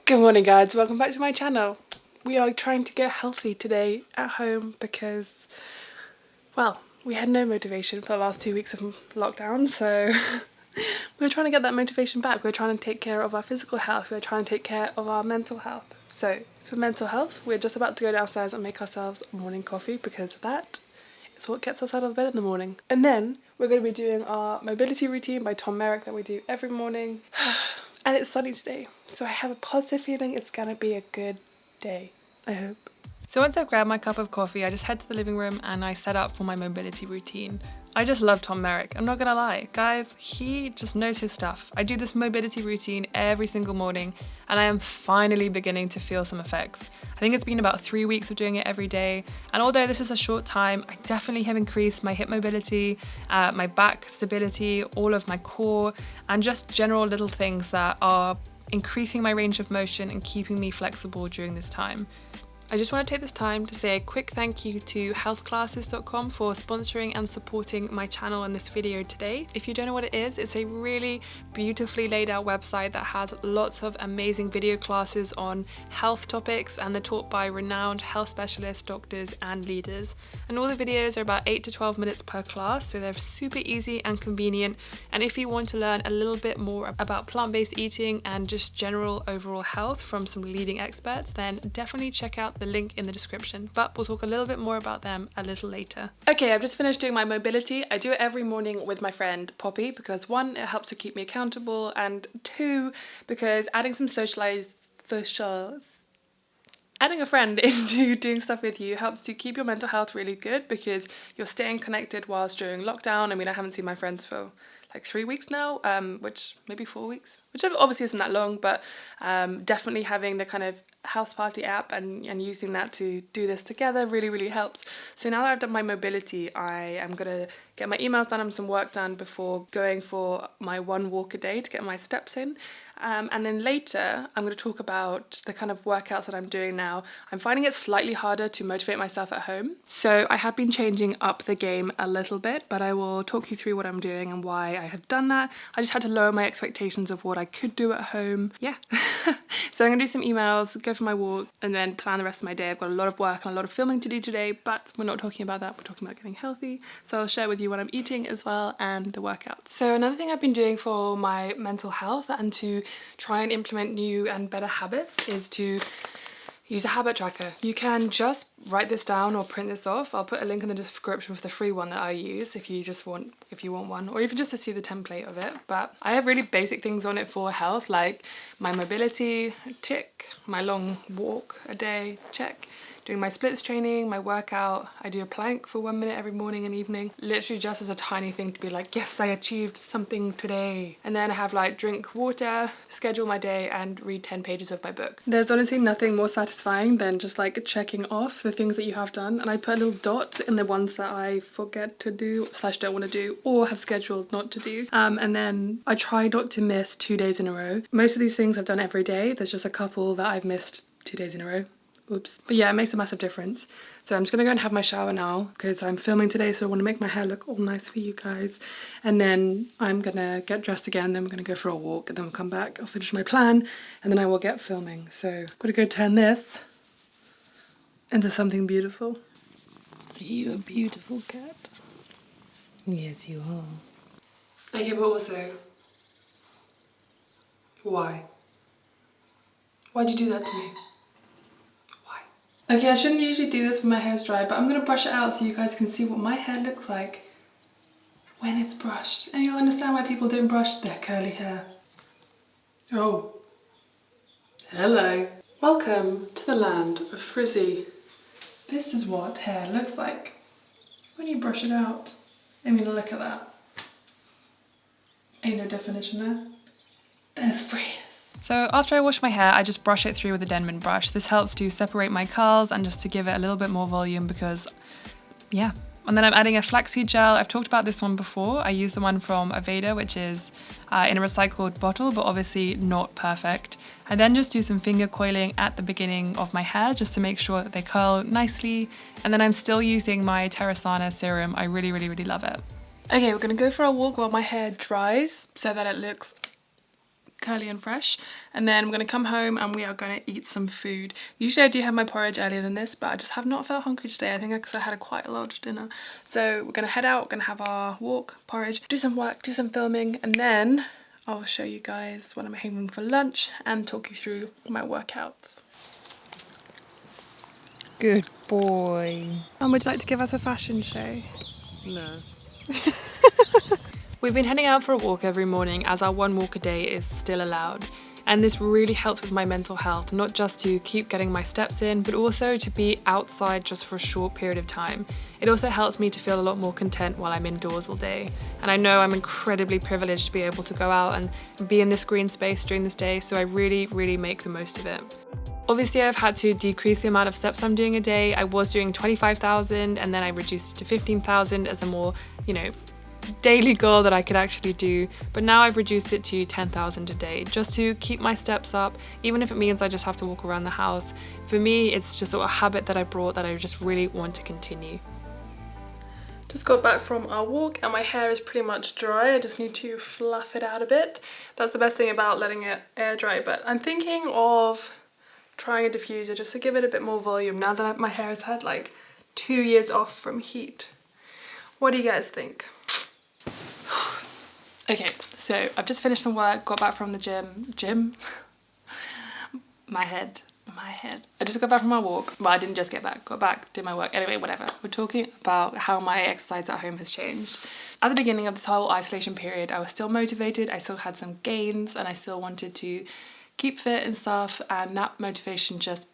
Good morning guys, welcome back to my channel. We are trying to get healthy today at home because, well, we had no motivation for the last 2 weeks of lockdown, so we're trying to get that motivation back. We're trying to take care of our physical health, we're trying to take care of our mental health. So for mental health, we're just about to go downstairs and make ourselves morning coffee because that is what gets us out of bed in the morning. And then we're going to be doing our mobility routine by Tom Merrick that we do every morning. And it's sunny today, so I have a positive feeling it's gonna be a good day, I hope. So once I've grabbed my cup of coffee, I just head to the living room and I set up for my mobility routine. I just love Tom Merrick, I'm not gonna lie. Guys, he just knows his stuff. I do this mobility routine every single morning and I am finally beginning to feel some effects. I think it's been about 3 weeks of doing it every day, and although this is a short time, I definitely have increased my hip mobility, my back stability, all of my core, and just general little things that are increasing my range of motion and keeping me flexible during this time. I just want to take this time to say a quick thank you to healthclasses.com for sponsoring and supporting my channel in this video today. If you don't know what it is, it's a really beautifully laid out website that has lots of amazing video classes on health topics, and they're taught by renowned health specialists, doctors and leaders. And all the videos are about 8 to 12 minutes per class, so they're super easy and convenient. And if you want to learn a little bit more about plant-based eating and just general overall health from some leading experts, then definitely check out the link in the description, but we'll talk a little bit more about them a little later. Okay, I've just finished doing my mobility. I do it every morning with my friend Poppy because 1, it helps to keep me accountable, and 2, because adding a friend into doing stuff with you helps to keep your mental health really good because you're staying connected whilst during lockdown. I mean, I haven't seen my friends for like 3 weeks now, which maybe 4 weeks, which obviously isn't that long, but definitely having the kind of house party app and using that to do this together really helps. So now that I've done my mobility, I am gonna get my emails done and some work done before going for my 1 walk a day to get my steps in. And then later I'm going to talk about the kind of workouts that I'm doing now. I'm finding it slightly harder to motivate myself at home, so I have been changing up the game a little bit, but I will talk you through what I'm doing and why I have done that. I just had to lower my expectations of what I could do at home. Yeah. So I'm going to do some emails, go for my walk, and then plan the rest of my day. I've got a lot of work and a lot of filming to do today, but we're not talking about that, we're talking about getting healthy. So I'll share with you what I'm eating as well and the workout. So another thing I've been doing for my mental health and to try and implement new and better habits is to use a habit tracker. You can just write this down or print this off. I'll put a link in the description for the free one that I use if you want one, or even just to see the template of it. But I have really basic things on it for health, like my mobility, tick, my long walk a day, check, doing my splits training, my workout. I do a plank for 1 minute every morning and evening, literally just as a tiny thing to be like, yes, I achieved something today. And then I have like drink water, schedule my day and read 10 pages of my book. There's honestly nothing more satisfying than just like checking off the things that you have done, and I put a little dot in the ones that I forget to do / don't want to do or have scheduled not to do, and then I try not to miss 2 days in a row. Most of these things I've done every day. There's just a couple that I've missed 2 days in a row. Oops. But yeah, it makes a massive difference. So I'm just gonna go and have my shower now because I'm filming today, so I want to make my hair look all nice for you guys. And then I'm gonna get dressed again, then we're gonna go for a walk, and then we'll come back, I'll finish my plan, and then I will get filming. So I'm gonna go turn this into something beautiful. Are you a beautiful cat? Yes, you are. Okay, but also, why? Why'd you do that to me? Okay, I shouldn't usually do this when my hair's dry, but I'm going to brush it out so you guys can see what my hair looks like when it's brushed. And you'll understand why people don't brush their curly hair. Oh. Hello. Welcome to the land of frizzy. This is what hair looks like when you brush it out. I mean, look at that. Ain't no definition there. There's frizz. So after I wash my hair, I just brush it through with a Denman brush. This helps to separate my curls and just to give it a little bit more volume because, yeah. And then I'm adding a flaxseed gel. I've talked about this one before. I use the one from Aveda, which is in a recycled bottle, but obviously not perfect. I then just do some finger coiling at the beginning of my hair just to make sure that they curl nicely. And then I'm still using my Terasana serum. I really love it. Okay, we're gonna go for a walk while my hair dries so that it looks curly and fresh. And then I'm going to come home and we are going to eat some food. Usually I do have my porridge earlier than this, but I just have not felt hungry today. I think because I had quite a large dinner. So we're going to head out, we're going to have our walk, porridge, do some work, do some filming, and then I'll show you guys what I'm having for lunch and talk you through my workouts. Good boy. And would you like to give us a fashion show? No. We've been heading out for a walk every morning as our one walk a day is still allowed. And this really helps with my mental health, not just to keep getting my steps in, but also to be outside just for a short period of time. It also helps me to feel a lot more content while I'm indoors all day. And I know I'm incredibly privileged to be able to go out and be in this green space during this day, so I really, really make the most of it. Obviously, I've had to decrease the amount of steps I'm doing a day. I was doing 25,000 and then I reduced it to 15,000 as a more, daily goal that I could actually do, but now I've reduced it to 10,000 a day just to keep my steps up, even if it means I just have to walk around the house. For me, it's just sort of a habit that I brought that I just really want to continue. Just got back from our walk and my hair is pretty much dry. I just need to fluff it out a bit. That's the best thing about letting it air dry, but I'm thinking of trying a diffuser just to give it a bit more volume now that my hair has had like 2 years off from heat. What do you guys think? Okay, so I've just finished some work, got back from the gym. My head. I just got back from my walk. Well, I didn't just get back, got back, did my work. Anyway, whatever. We're talking about how my exercise at home has changed. At the beginning of this whole isolation period, I was still motivated, I still had some gains, and I still wanted to keep fit and stuff, and that motivation just,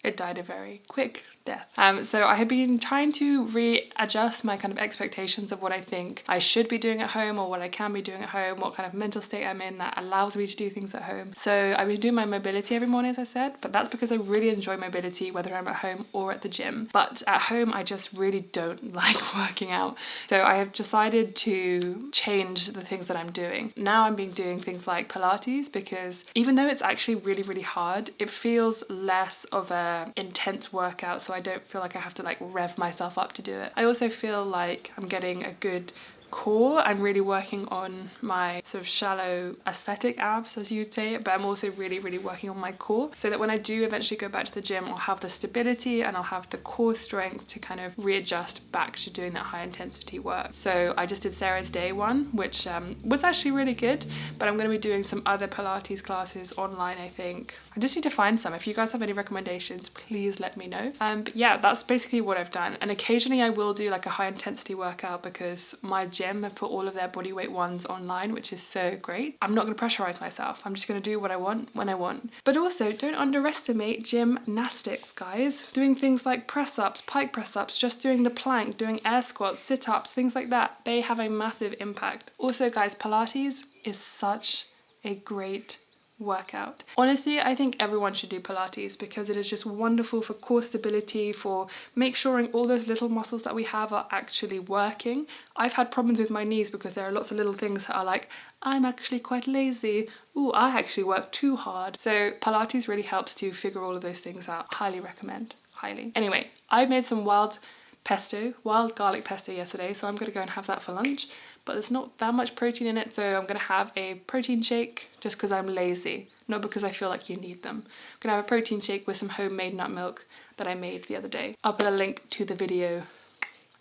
it died a very quick death. So I have been trying to readjust my kind of expectations of what I think I should be doing at home or what I can be doing at home, what kind of mental state I'm in that allows me to do things at home. So I've been doing my mobility every morning, as I said, but that's because I really enjoy mobility, whether I'm at home or at the gym. But at home, I just really don't like working out. So I have decided to change the things that I'm doing. Now I'm doing things like Pilates because even though it's actually really, really hard, it feels less of a intense workout. So I don't feel like I have to like rev myself up to do it. I also feel like I'm getting a good core. I'm really working on my sort of shallow aesthetic abs, as you'd say, but I'm also really, really working on my core so that when I do eventually go back to the gym, I'll have the stability and I'll have the core strength to kind of readjust back to doing that high intensity work. So I just did Sarah's day one, which was actually really good, but I'm going to be doing some other Pilates classes online, I think. I just need to find some. If you guys have any recommendations, please let me know. But yeah, that's basically what I've done. And occasionally I will do like a high intensity workout because my gym have put all of their bodyweight ones online, which is so great. I'm not going to pressurize myself. I'm just going to do what I want when I want. But also don't underestimate gymnastics, guys. Doing things like press ups, pike press ups, just doing the plank, doing air squats, sit ups, things like that. They have a massive impact. Also, guys, Pilates is such a great workout. Honestly, I think everyone should do Pilates because it is just wonderful for core stability, for make sure all those little muscles that we have are actually working. I've had problems with my knees because there are lots of little things that are like, I'm actually quite lazy. Ooh, I actually work too hard. So Pilates really helps to figure all of those things out. Highly recommend. Highly. Anyway, I made some wild garlic pesto yesterday, so I'm going to go and have that for lunch. But there's not that much protein in it, so I'm going to have a protein shake just because I'm lazy, not because I feel like you need them. I'm going to have a protein shake with some homemade nut milk that I made the other day. I'll put a link to the video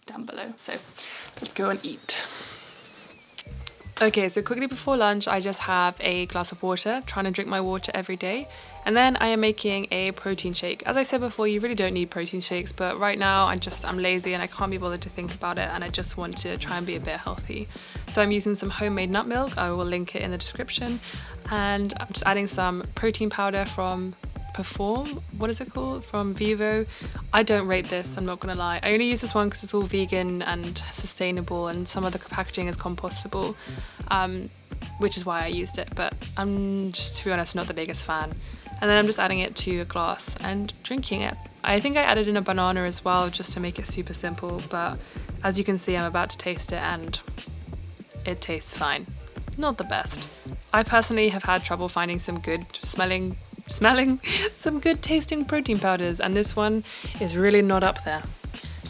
down below. So let's go and eat. Okay, so quickly before lunch, I just have a glass of water, trying to drink my water every day. And then I am making a protein shake. As I said before, you really don't need protein shakes, but right now I'm lazy and I can't be bothered to think about it, and I just want to try and be a bit healthy. So I'm using some homemade nut milk. I will link it in the description. And I'm just adding some protein powder from Perform, what is it called, from Vivo. I don't rate this, I'm not gonna lie. I only use this one because it's all vegan and sustainable, and some of the packaging is compostable, which is why I used it, but I'm just, to be honest, not the biggest fan. And then I'm just adding it to a glass and drinking it. I think I added in a banana as well just to make it super simple, but as you can see, I'm about to taste it and it tastes fine. Not the best. I personally have had trouble finding some good smelling some good tasting protein powders, and this one is really not up there.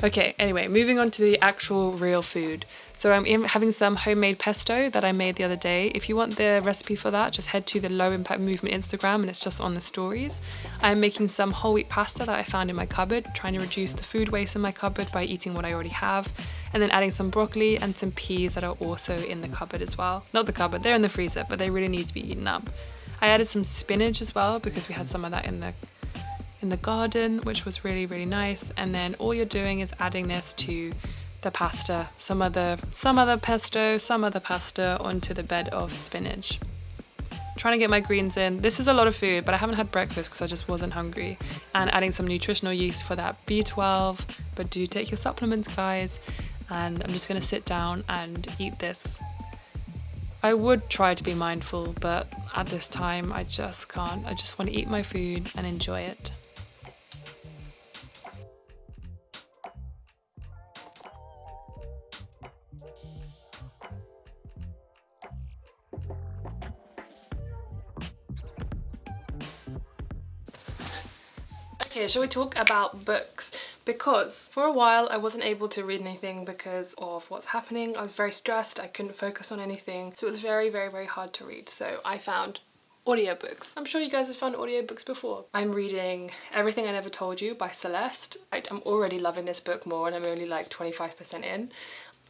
Okay, anyway, moving on to the actual real food. So I'm having some homemade pesto that I made the other day. If you want the recipe for that, just head to the Low Impact Movement Instagram and it's just on the stories. I'm making some whole wheat pasta that I found in my cupboard, trying to reduce the food waste in my cupboard by eating what I already have, and then adding some broccoli and some peas that are also in the cupboard as well. Not the cupboard, they're in the freezer, but they really need to be eaten up. I added some spinach as well because we had some of that in the garden, which was really, really nice. And then all you're doing is adding this to the pasta, some of the pesto, some of the pasta onto the bed of spinach. Trying to get my greens in. This is a lot of food, but I haven't had breakfast because I just wasn't hungry. And adding some nutritional yeast for that B12, but do take your supplements, guys. And I'm just gonna sit down and eat this. I would try to be mindful, but at this time I just can't. I just want to eat my food and enjoy it. Okay, shall we talk about books? Because for a while I wasn't able to read anything because of what's happening. I was very stressed, I couldn't focus on anything, so it was very, very, very hard to read. So I found audiobooks. I'm sure you guys have found audiobooks before. I'm reading Everything I Never Told You by Celeste. I'm already loving this book more and I'm only like 25% in.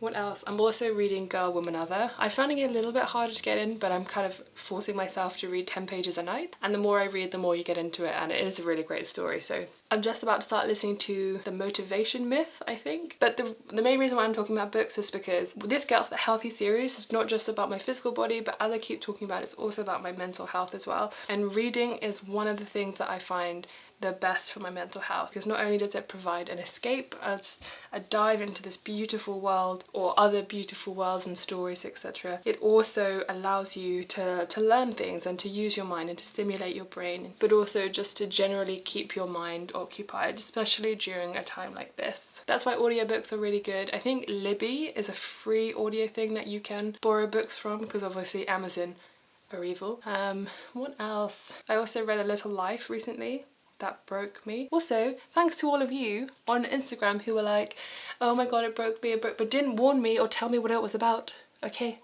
What else? I'm also reading Girl, Woman, Other. I'm finding it a little bit harder to get in, but I'm kind of forcing myself to read 10 pages a night. And the more I read, the more you get into it, and it is a really great story. So I'm just about to start listening to The Motivation Myth, I think. But the main reason why I'm talking about books is because this Get Healthy series is not just about my physical body, but as I keep talking about, it's also about my mental health as well. And reading is one of the things that I find the best for my mental health, because not only does it provide an escape, a dive into this beautiful world or other beautiful worlds and stories, etc., it also allows you to learn things and to use your mind and to stimulate your brain, but also just to generally keep your mind occupied, especially during a time like this. That's why audiobooks are really good. I think Libby is a free audio thing that you can borrow books from, because obviously Amazon are evil. What else? I also read A Little Life recently. That broke me. Also, thanks to all of you on Instagram who were like, oh my god, it broke me, but didn't warn me or tell me what it was about. Okay,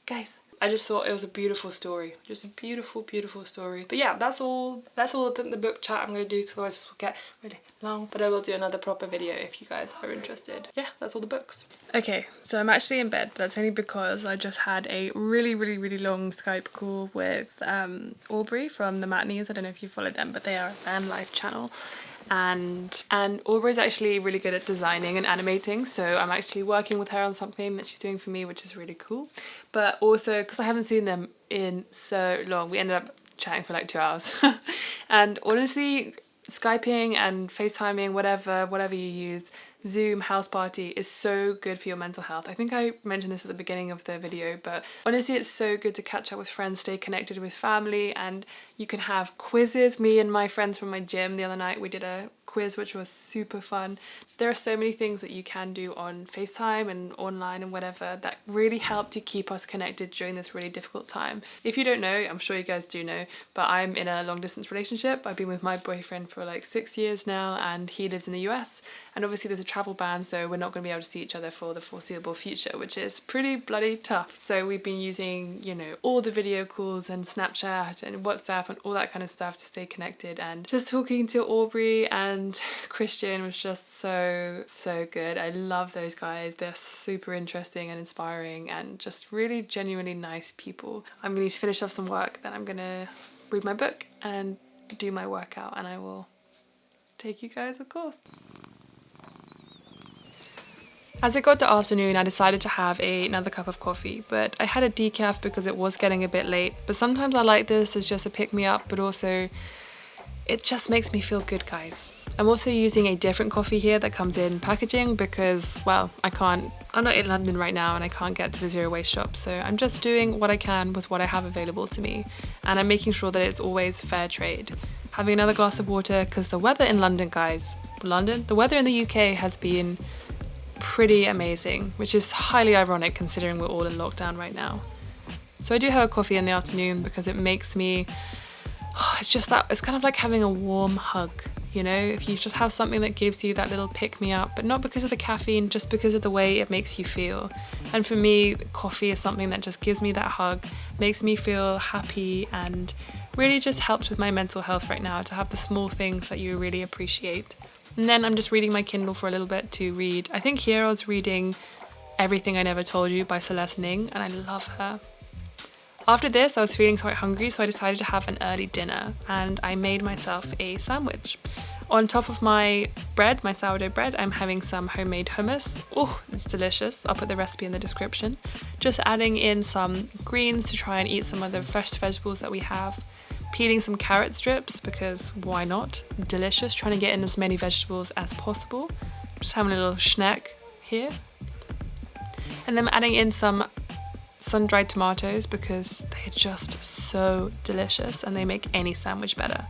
guys. I just thought it was a beautiful story. Just a beautiful, beautiful story. But yeah, that's all the book chat I'm going to do, because otherwise this will get really long. But I will do another proper video if you guys are interested. Yeah, that's all the books. Okay, so I'm actually in bed. That's only because I just had a really, really, really long Skype call with Aubrey from the Matinees. I don't know if you followed them, but they are a van life channel. And Aubrey's actually really good at designing and animating, so I'm actually working with her on something that she's doing for me, which is really cool. But also, because I haven't seen them in so long, we ended up chatting for like 2 hours. And honestly, Skyping and FaceTiming, whatever you use, Zoom, House Party, is so good for your mental health. I think I mentioned this at the beginning of the video, but honestly it's so good to catch up with friends, stay connected with family, and you can have quizzes. Me and my friends from my gym the other night, we did a quiz which was super fun. There are so many things that you can do on FaceTime and online and whatever that really help to keep us connected during this really difficult time. If you don't know, I'm sure you guys do know, but I'm in a long distance relationship. I've been with my boyfriend for like 6 years now, and he lives in the US, and obviously there's a travel ban, so we're not going to be able to see each other for the foreseeable future, which is pretty bloody tough. So we've been using, you know, all the video calls and Snapchat and WhatsApp and all that kind of stuff to stay connected, and just talking to Aubrey and Christian was just so good. I love those guys. They're super interesting and inspiring and just really genuinely nice people. I'm going to finish off some work, then I'm going to read my book and do my workout, and I will take you guys, of course. As it got to afternoon, I decided to have another cup of coffee, but I had a decaf because it was getting a bit late. But sometimes I like this as just a pick-me-up, but also it just makes me feel good, guys. I'm also using a different coffee here that comes in packaging because, well, I'm not in London right now and I can't get to the zero waste shop, so I'm just doing what I can with what I have available to me, and I'm making sure that it's always fair trade. Having another glass of water, because the weather in London, guys, the weather in the UK has been pretty amazing, which is highly ironic considering we're all in lockdown right now. So I do have a coffee in the afternoon because it makes me, it's just that, it's kind of like having a warm hug You know, if you just have something that gives you that little pick-me-up, but not because of the caffeine, just because of the way it makes you feel. And for me, coffee is something that just gives me that hug, makes me feel happy, and really just helps with my mental health right now, to have the small things that you really appreciate. And then I'm just reading my Kindle for a little bit to read. I think here I was reading Everything I Never Told You by Celeste Ning, and I love her. After this, I was feeling quite hungry, so I decided to have an early dinner, and I made myself a sandwich. On top of my bread, my sourdough bread, I'm having some homemade hummus. Oh, it's delicious. I'll put the recipe in the description. Just adding in some greens to try and eat some of the fresh vegetables that we have. Peeling some carrot strips, because why not? Delicious. Trying to get in as many vegetables as possible. Just having a little snack here. And then adding in some sun-dried tomatoes, because they're just so delicious and they make any sandwich better.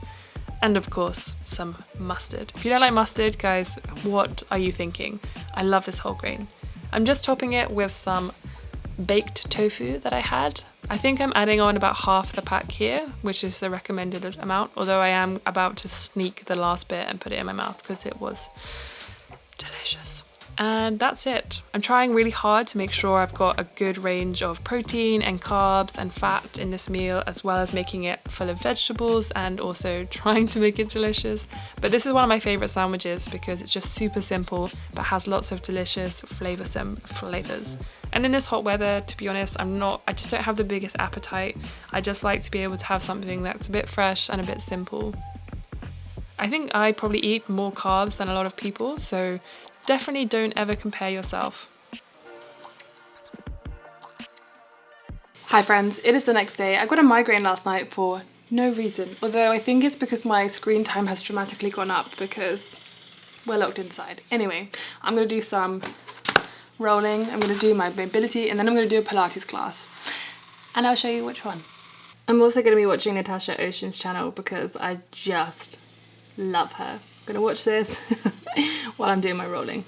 And of course, some mustard. If you don't like mustard, guys, what are you thinking? I love this whole grain. I'm just topping it with some baked tofu that I had. I think I'm adding on about half the pack here, which is the recommended amount, although I am about to sneak the last bit and put it in my mouth because it was delicious. And that's it. I'm trying really hard to make sure I've got a good range of protein and carbs and fat in this meal, as well as making it full of vegetables and also trying to make it delicious. But this is one of my favorite sandwiches because it's just super simple but has lots of delicious flavoursome flavors. And in this hot weather, to be honest, I just don't have the biggest appetite. I just like to be able to have something that's a bit fresh and a bit simple. I think I probably eat more carbs than a lot of people, so definitely don't ever compare yourself. Hi friends, it is the next day. I got a migraine last night for no reason, although I think it's because my screen time has dramatically gone up because we're locked inside. Anyway, I'm going to do some rolling, I'm going to do my mobility, and then I'm going to do a Pilates class. And I'll show you which one. I'm also going to be watching Natasha Ocean's channel because I just love her. I'm going to watch this while I'm doing my rolling.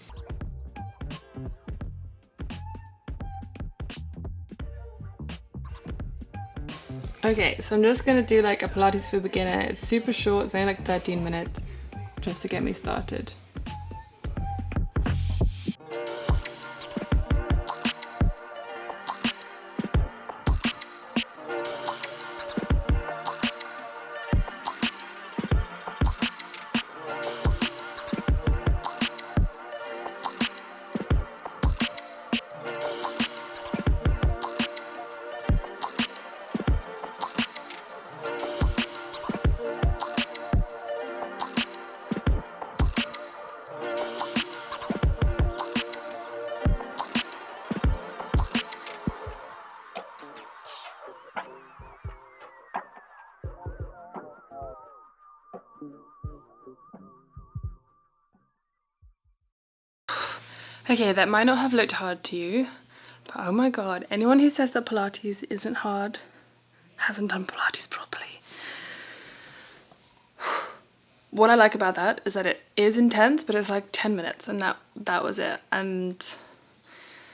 Okay, so I'm just going to do like a Pilates for beginner. It's super short, it's only like 13 minutes just to get me started. Okay, that might not have looked hard to you, but oh my god, anyone who says that Pilates isn't hard hasn't done Pilates properly. What I like about that is that it is intense, but it's like 10 minutes and that was it. And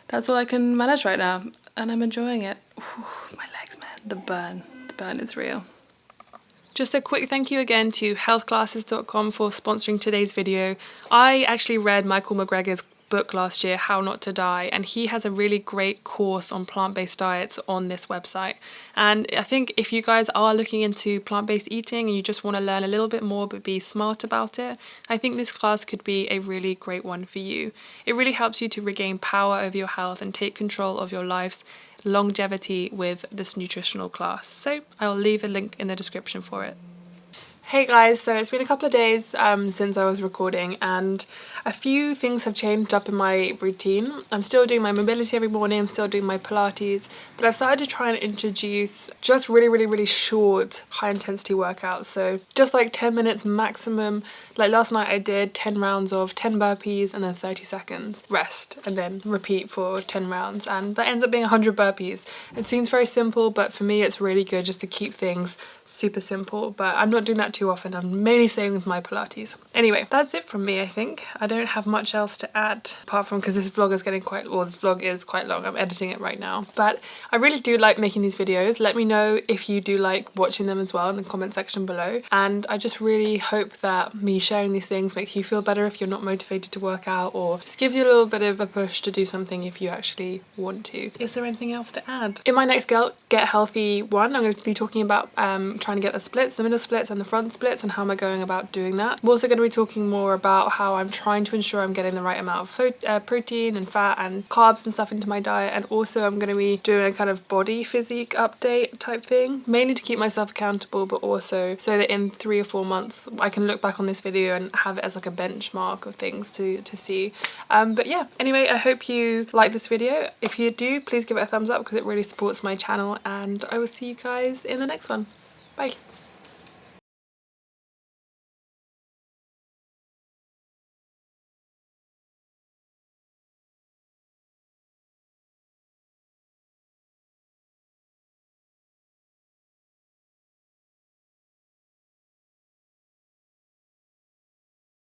that's all I can manage right now, and I'm enjoying it. Whew, my legs, man, the burn is real. Just a quick thank you again to healthclasses.com for sponsoring today's video. I actually read Michael McGregor's book last year, How Not to Die, and he has a really great course on plant-based diets on this website. And I think if you guys are looking into plant-based eating and you just want to learn a little bit more but be smart about it, I think this class could be a really great one for you. It really helps you to regain power over your health and take control of your life's longevity with this nutritional class. So I'll leave a link in the description for it. Hey guys, so it's been a couple of days since I was recording, and a few things have changed up in my routine. I'm still doing my mobility every morning, I'm still doing my Pilates, but I've started to try and introduce just really short high intensity workouts. So just like 10 minutes maximum. Like last night I did 10 rounds of 10 burpees and then 30 seconds rest and then repeat for 10 rounds, and that ends up being 100 burpees. It seems very simple, but for me it's really good just to keep things super simple. But I'm not doing that too often. I'm mainly staying with my Pilates. Anyway, that's it from me, I think. I don't have much else to add apart from, because this vlog is getting quite, well, this vlog is quite long. I'm editing it right now. But I really do like making these videos. Let me know if you do like watching them as well in the comment section below. And I just really hope that me sharing these things makes you feel better if you're not motivated to work out, or just gives you a little bit of a push to do something if you actually want to. Is there anything else to add? In my next Get Healthy one, I'm going to be talking about trying to get the splits, the middle splits and the front splits, and how am I going about doing that. I'm also going to be talking more about how I'm trying to ensure I'm getting the right amount of protein and fat and carbs and stuff into my diet. And also I'm going to be doing a kind of body physique update type thing, mainly to keep myself accountable, but also so that in 3 or 4 months I can look back on this video and have it as like a benchmark of things to see. But yeah, anyway, I hope you like this video. If you do, please give it a thumbs up because it really supports my channel, and I will see you guys in the next one. Bye.